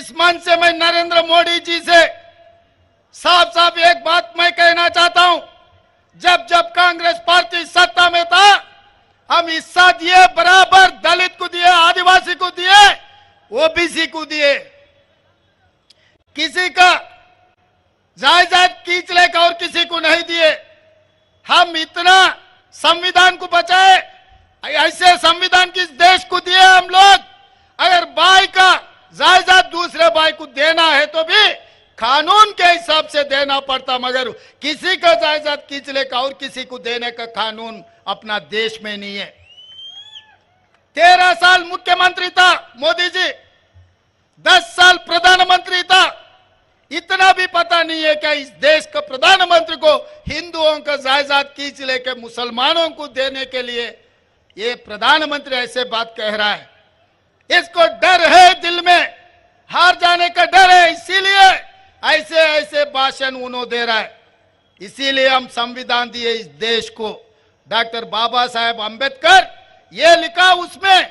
इस मंच से मैं नरेंद्र मोदी जी से साफ साफ एक बात मैं कहना चाहता हूं, जब जब कांग्रेस पार्टी सत्ता में था, हम हिस्सा दिए बराबर, दलित को दिए, आदिवासी को दिए, ओबीसी को दिए। किसी का जायदाद खींच लेकर और किसी को नहीं दिए। हम इतना संविधान को बचाए, ऐसे संविधान किस देश को दिए हम लोग। अगर भाई का जायदाद दूसरे भाई को देना है तो भी कानून के हिसाब से देना पड़ता, मगर किसी का जायदाद खींच लेकर और किसी को देने का कानून अपना देश में नहीं है। 13 साल मुख्यमंत्री था मोदी जी, 10 साल प्रधानमंत्री था। इतना भी पता नहीं है कि इस देश का प्रधानमंत्री को हिंदुओं का जायदाद खींच लेके मुसलमानों को देने के लिए ये प्रधानमंत्री ऐसे बात कह रहा है। इसको डर है, दिल में हार जाने का डर है, इसीलिए ऐसे ऐसे भाषण उन्होंने दे रहा है। इसीलिए हम संविधान दिए इस देश को। डॉक्टर बाबा साहेब अंबेडकर ये लिखा उसमें,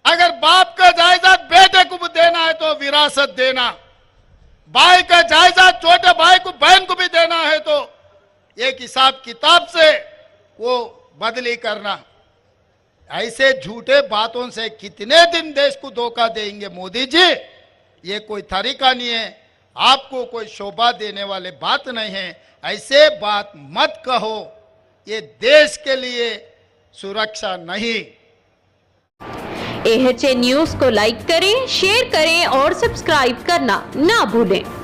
अगर बाप का जायदाद बेटे को भी देना है तो विरासत देना, भाई का जायदाद छोटे भाई को बहन को भी देना है तो एक हिसाब किताब से वो बदली करना। ऐसे झूठे बातों से कितने दिन देश को धोखा देंगे मोदी जी। ये कोई तरीका नहीं है, आपको कोई शोभा देने वाले बात नहीं है। ऐसे बात मत कहो, ये देश के लिए सुरक्षा नहीं। AHA न्यूज को लाइक करें, शेयर करें और सब्सक्राइब करना ना भूलें।